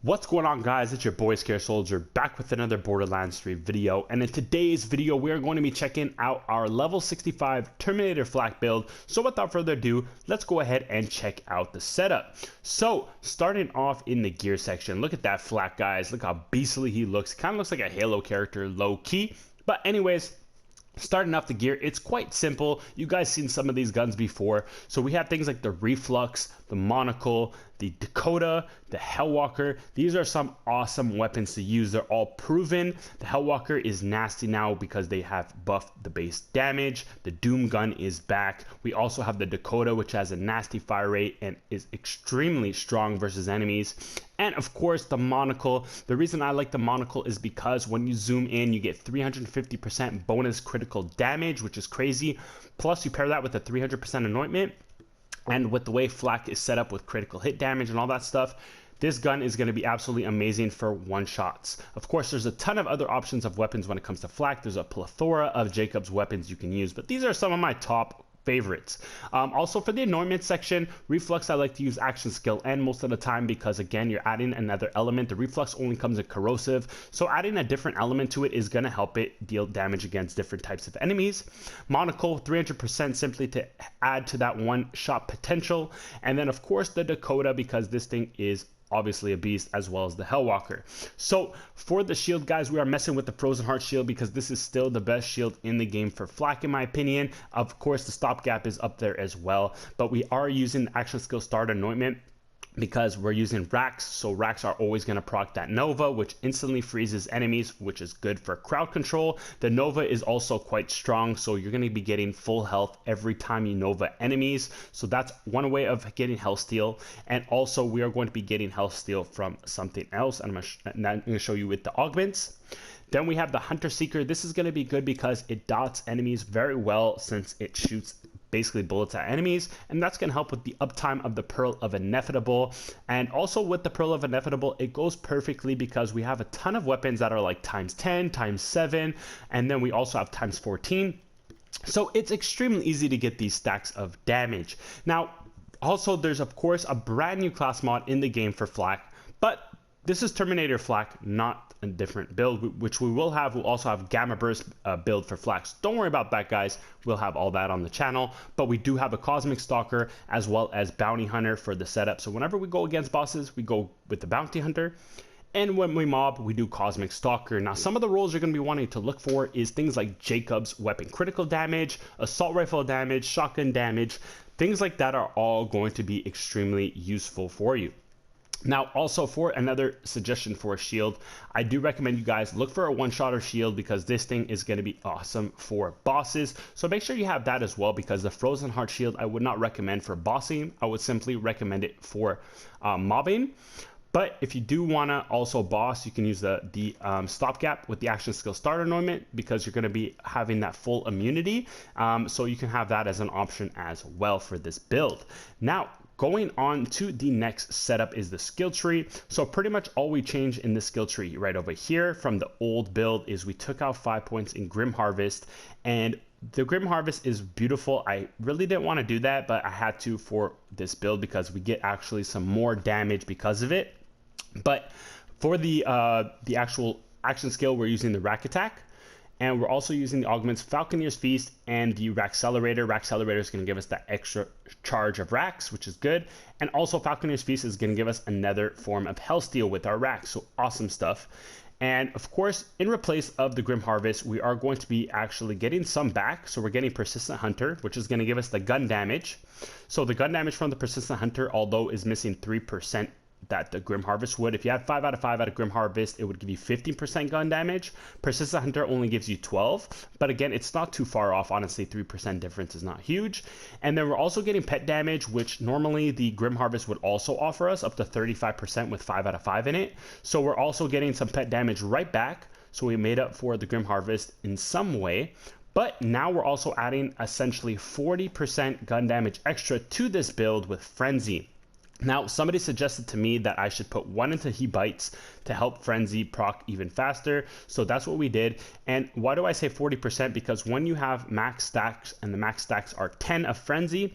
What's going on, guys? It's your boy Scare Soldier back with another Borderlands 3 video, and in today's video we are going to be checking out our level 65 Terminator flak build. So without further ado, let's go ahead and check out the setup. So starting off in the gear section, look at that flak, guys. Look how beastly he looks. Kind of looks like a Halo character, low key. But anyways, starting off the gear, it's quite simple. You guys seen some of these guns before. So we have things like the Reflux, the Monocle, the Dakota, the Hellwalker. These are some awesome weapons to use. They're all proven. The Hellwalker is nasty now because they have buffed the base damage. The Doom gun is back. We also have the Dakota, which has a nasty fire rate and is extremely strong versus enemies. And of course the Monocle. The reason I like the Monocle is because when you zoom in, you get 350% bonus critical damage, which is crazy. Plus you pair that with a 300% anointment. And with the way flak is set up with critical hit damage and all that stuff, this gun is going to be absolutely amazing for one-shots. Of course, there's a ton of other options of weapons when it comes to flak. There's a plethora of Jacob's weapons you can use, but these are some of my top favorites. Also for the anointment section, Reflux I like to use action skill N most of the time because again you're adding another element. The Reflux only comes in corrosive, so adding a different element to it is going to help it deal damage against different types of enemies. Monocle 300% simply to add to that one shot potential, and then of course the Dakota because this thing is obviously a beast, as well as the Hellwalker. So for the shield, guys, we are messing with the Frozen Heart shield because this is still the best shield in the game for flak in my opinion. Of course the stopgap is up there as well, but we are using the action skill start anointment because we're using racks, so racks are always going to proc that Nova, which instantly freezes enemies, which is good for crowd control. The Nova is also quite strong, so you're going to be getting full health every time you Nova enemies, so that's one way of getting health steal. And also we are going to be getting health steal from something else, and I'm going to show you with the augments. Then we have the Hunter Seeker. This is going to be good because it dots enemies very well since it shoots basically bullets at enemies, and that's going to help with the uptime of the Pearl of Inevitable. And also with the Pearl of Inevitable, it goes perfectly because we have a ton of weapons that are like times 10, times 7, and then we also have times 14. So it's extremely easy to get these stacks of damage. Now, also there's of course a brand new class mod in the game for flak, but this is Terminator flak, not a different build, which we will have. We'll also have Gamma Burst build for flaks. Don't worry about that, guys. We'll have all that on the channel. But we do have a Cosmic Stalker as well as Bounty Hunter for the setup. So whenever we go against bosses, we go with the Bounty Hunter. And when we mob, we do Cosmic Stalker. Now, some of the roles you're going to be wanting to look for is things like Jacob's weapon critical damage, assault rifle damage, shotgun damage. Things like that are all going to be extremely useful for you. Now, also for another suggestion for a shield, I do recommend you guys look for a one-shotter shield because this thing is going to be awesome for bosses. So make sure you have that as well because the Frozen Heart shield I would not recommend for bossing. I would simply recommend it for mobbing. But if you do want to also boss, you can use the stopgap with the action skill start anointment because you're going to be having that full immunity. So you can have that as an option as well for this build. Now, going on to the next setup is the skill tree. So pretty much all we changed in the skill tree right over here from the old build is we took out 5 points in Grim Harvest, and the Grim Harvest is beautiful. I really didn't want to do that, but I had to for this build because we get actually some more damage because of it. But for the actual action skill, we're using the rack attack. And we're also using the augments Falconeer's Feast and the Rackcelerator. Rackcelerator is going to give us that extra charge of racks, which is good. And also Falconeer's Feast is going to give us another form of health steal with our racks. So awesome stuff. And of course, in replace of the Grim Harvest, we are going to be actually getting some back. So we're getting Persistent Hunter, which is going to give us the gun damage. So the gun damage from the Persistent Hunter, although is missing 3%, that the Grim Harvest would. If you had 5 out of 5 out of Grim Harvest, it would give you 15% gun damage. Persistent Hunter only gives you 12, but again, it's not too far off. Honestly, 3% difference is not huge. And then we're also getting pet damage, which normally the Grim Harvest would also offer us up to 35% with 5 out of 5 in it. So we're also getting some pet damage right back. So we made up for the Grim Harvest in some way. But now we're also adding essentially 40% gun damage extra to this build with Frenzy. Now, somebody suggested to me that I should put 1 into He Bites to help Frenzy proc even faster. So that's what we did. And why do I say 40%? Because when you have max stacks and the max stacks are 10 of Frenzy,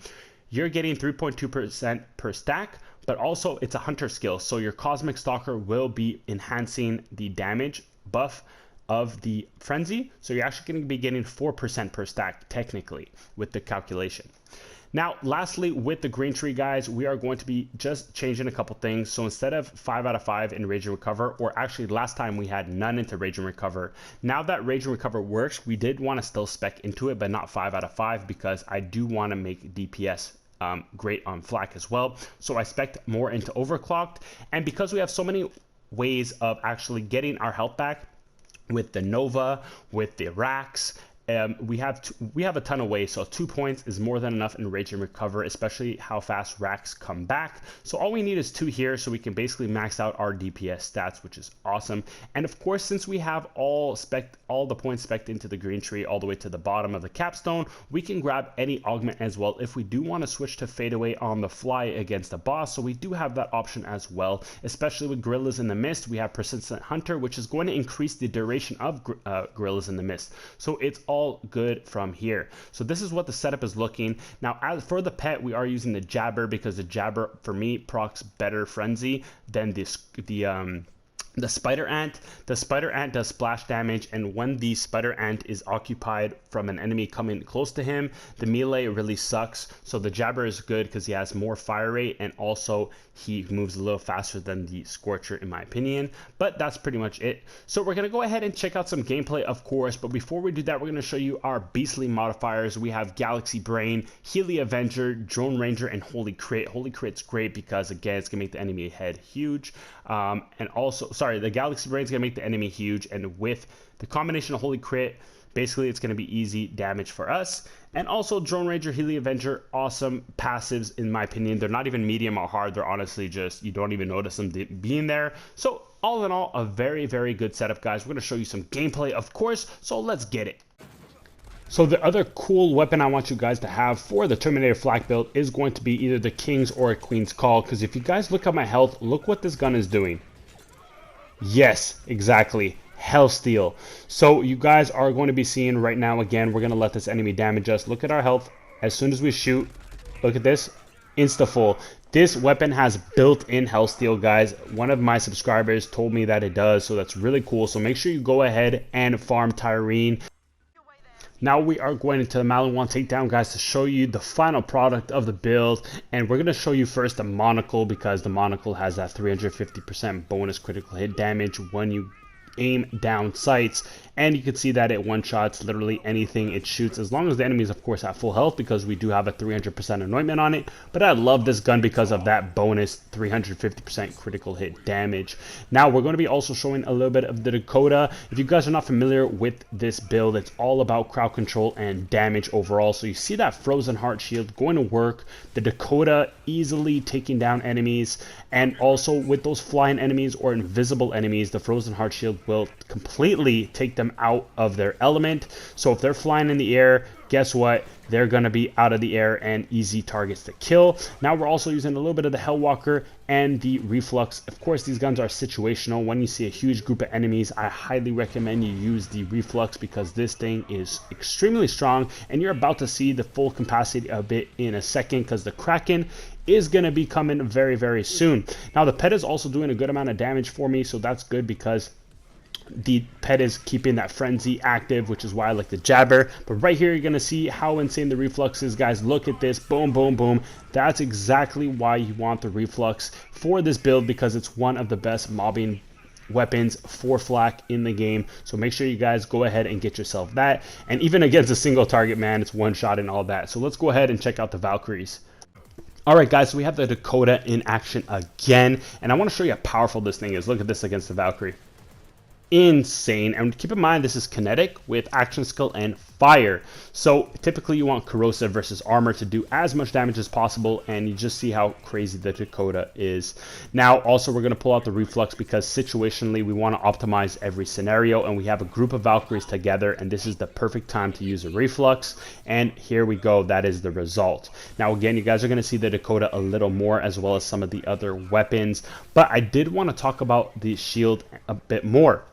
you're getting 3.2% per stack. but also it's a hunter skill. So your Cosmic Stalker will be enhancing the damage buff of the frenzy. So you're actually going to be getting 4% per stack technically with the calculation. Now, lastly, with the green tree, guys, we are going to be just changing a couple things. So instead of 5 out of 5 in Rage and Recover, or actually last time we had none into Rage and Recover. Now that Rage and Recover works, we did want to still spec into it, but not 5 out of 5 because I do want to make DPS great on Flak as well. So I spec'd more into Overclocked. And because we have so many ways of actually getting our health back with the Nova, with the Racks, we have a ton of ways. So 2 points is more than enough in Rage and Recover, especially how fast Racks come back. So all we need is 2 here, so we can basically max out our DPS stats, which is awesome. And of course, since we have all the points spec'd into the green tree all the way to the bottom of the capstone, we can grab any augment as well if we do want to switch to fadeaway on the fly against a boss. So we do have that option as well, especially with Gorillas in the Mist. We have Persistent Hunter, which is going to increase the duration of Gorillas in the Mist. So it's all good from here. So this is what the setup is looking. Now, as for the pet, we are using the Jabber because the Jabber for me procs better frenzy than the Spider Ant. The Spider Ant does splash damage, and when the Spider Ant is occupied from an enemy coming close to him, the melee really sucks. So the Jabber is good because he has more fire rate, and also he moves a little faster than the Scorcher in my opinion. But that's pretty much it. So we're going to go ahead and check out some gameplay, of course, but before we do that, we're going to show you our beastly modifiers. We have Galaxy Brain, Healy Avenger, Drone Ranger, and Holy Crit. Holy Crit's great because, again, it's going to make the enemy head huge. And also, sorry, the Galaxy Brain is going to make the enemy huge, and with the combination of Holy Crit, basically it's going to be easy damage for us. And also Drone Ranger, Healy Avenger, awesome passives in my opinion. They're not even medium or hard, they're honestly just, you don't even notice them being there. So all in all, a very, very good setup, guys. We're going to show you some gameplay, of course, so let's get it. So the other cool weapon I want you guys to have for the Terminator Flak build is going to be either the King's or a Queen's Call, because if you guys look at my health, look what this gun is doing. Yes, exactly. Hellsteel. So you guys are going to be seeing right now, again, we're going to let this enemy damage us. Look at our health. As soon as we shoot, look at this, insta-full. This weapon has built-in Hellsteel, guys. One of my subscribers told me that it does, so that's really cool. So make sure you go ahead and farm Tyrene. Now we are going into the Maliwan takedown, guys, to show you the final product of the build. And we're going to show you first the monocle, because the monocle has that 350% bonus critical hit damage when you aim down sights, and you can see that it one-shots literally anything it shoots, as long as the enemy is of course at full health, because we do have a 300% anointment on it. But I love this gun because of that bonus 350% critical hit damage. Now we're going to be also showing a little bit of the Dakota. If you guys are not familiar with this build, it's all about crowd control and damage overall. So you see that Frozen Heart Shield going to work, the Dakota easily taking down enemies, and also with those flying enemies or invisible enemies, the Frozen Heart Shield will completely take them out of their element. So if they're flying in the air, guess what? They're going to be out of the air and easy targets to kill. Now we're also using a little bit of the Hellwalker and the Reflux. Of course, these guns are situational. When you see a huge group of enemies, I highly recommend you use the Reflux, because this thing is extremely strong, and you're about to see the full capacity of it in a second, because the Kraken is going to be coming very, very soon. Now the pet is also doing a good amount of damage for me, so that's good, because the pet is keeping that frenzy active, which is why I like the Jabber. But right here, you're going to see how insane the Reflux is, guys. Look at this. Boom, boom, boom. That's exactly why you want the Reflux for this build, because it's one of the best mobbing weapons for Flak in the game. So make sure you guys go ahead and get yourself that. And even against a single target, man, it's one shot and all that. So let's go ahead and check out the Valkyries. Alright guys, so we have the Dakota in action again, and I want to show you how powerful this thing is. Look at this against the Valkyrie. Insane. And keep in mind, this is kinetic with action skill and fire. So typically you want corrosive versus armor to do as much damage as possible, and you just see how crazy the Dakota is. Now also we're going to pull out the Reflux, because situationally we want to optimize every scenario, and we have a group of Valkyries together, and this is the perfect time to use a Reflux. And here we go, that is the result. Now again, you guys are going to see the Dakota a little more, as well as some of the other weapons, but I did want to talk about the shield a bit more.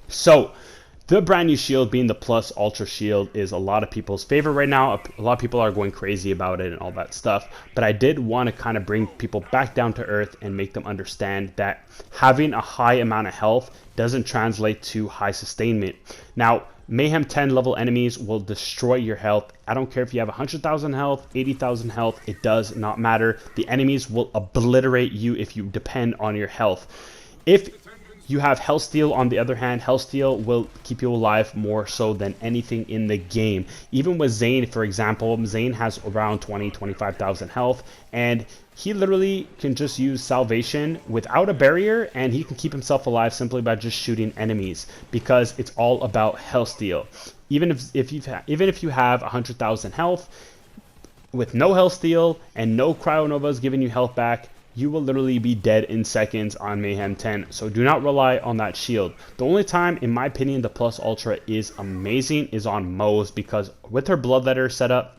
So The brand new shield being the Plus Ultra Shield is a lot of people's favorite right now. A lot of people are going crazy about it and all that stuff. But I did want to kind of bring people back down to earth and make them understand that having a high amount of health doesn't translate to high sustainment. Now, Mayhem 10 level enemies will destroy your health. I don't care if you have 100,000 health, 80,000 health, it does not matter. The enemies will obliterate you if you depend on your health. If you have Health Steal, on the other hand, Health Steal will keep you alive more so than anything in the game. Even with Zane, for example, Zane has around 25,000 health, and he literally can just use Salvation without a barrier, and he can keep himself alive simply by just shooting enemies, because it's all about Health Steal. Even if you have 100,000 health, with no Health Steal and no Cryo Novas giving you health back, you will literally be dead in seconds on Mayhem 10. So do not rely on that shield. The only time, in my opinion, the Plus Ultra is amazing is on Moe's, because with her Bloodletter setup,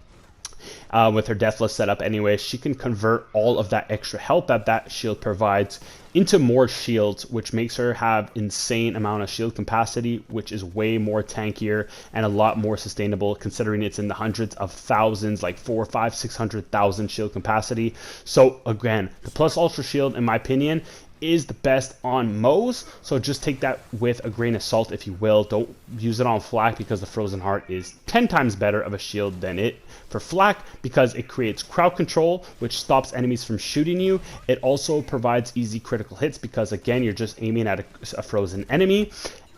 with her Deathless setup anyway, she can convert all of that extra health that shield provides into more shields, which makes her have insane amount of shield capacity, which is way more tankier and a lot more sustainable, considering it's in the hundreds of thousands, like 400, 500, 600,000 shield capacity. So again, the Plus Ultra Shield, in my opinion, is the best on Moe's, so just take that with a grain of salt, if you will. Don't use it on Flak, because the Frozen Heart is 10 times better of a shield than it for Flak, because it creates crowd control, which stops enemies from shooting you. It also provides easy critical hits, because again, you're just aiming at a frozen enemy.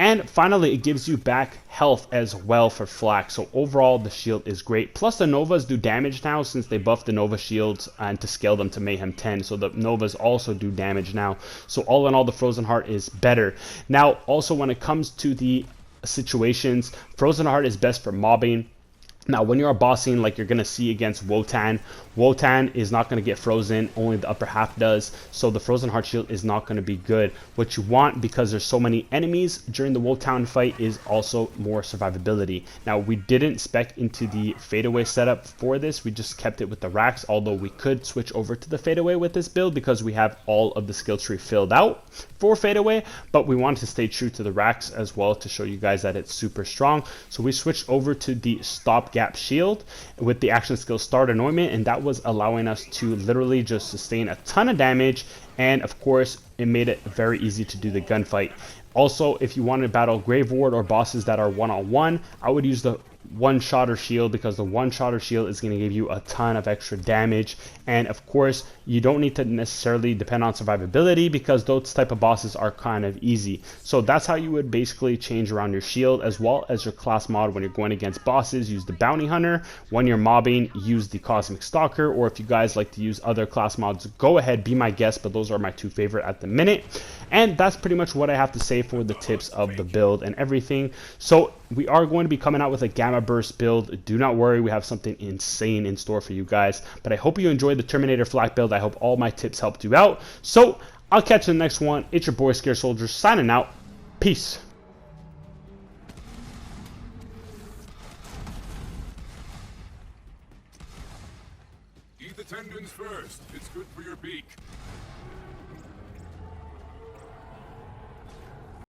And finally, it gives you back health as well for Flak. So overall, the shield is great. Plus, the Novas do damage now, since they buffed the Nova shields and to scale them to Mayhem 10. So the Novas also do damage now. So all in all, the Frozen Heart is better. Now, also when it comes to the situations, Frozen Heart is best for mobbing. Now, when you're bossing, like you're going to see against Wotan, Wotan is not going to get frozen, only the upper half does, so the Frozen Heart Shield is not going to be good. What you want, because there's so many enemies during the Wotan fight, is also more survivability. Now, we didn't spec into the fadeaway setup for this, we just kept it with the racks, although we could switch over to the fadeaway with this build, because we have all of the skill tree filled out for fadeaway, but we wanted to stay true to the racks as well to show you guys that it's super strong. So we switched over to the stopgap shield with the action skill Start Anointment, and that was allowing us to literally just sustain a ton of damage, and of course it made it very easy to do the gunfight. Also, if you want to battle Grave Ward or bosses that are one-on-one, I would use the one-shotter shield, because the one-shotter shield is going to give you a ton of extra damage. And of course, you don't need to necessarily depend on survivability, because those type of bosses are kind of easy. So that's how you would basically change around your shield, as well as your class mod. When you're going against bosses, use the Bounty Hunter. When you're mobbing, use the Cosmic Stalker. Or if you guys like to use other class mods, go ahead, be my guest, but those are my two favorite at the minute. And that's pretty much what I have to say for the tips of the build and everything. So we are going to be coming out with a Gamma Burst build. Do not worry, we have something insane in store for you guys. But I hope you enjoyed the Terminator Flak build. I hope all my tips helped you out. So I'll catch you in the next one. It's your boy Scare Soldier signing out. Peace. Eat the tendons first. It's good for your beak.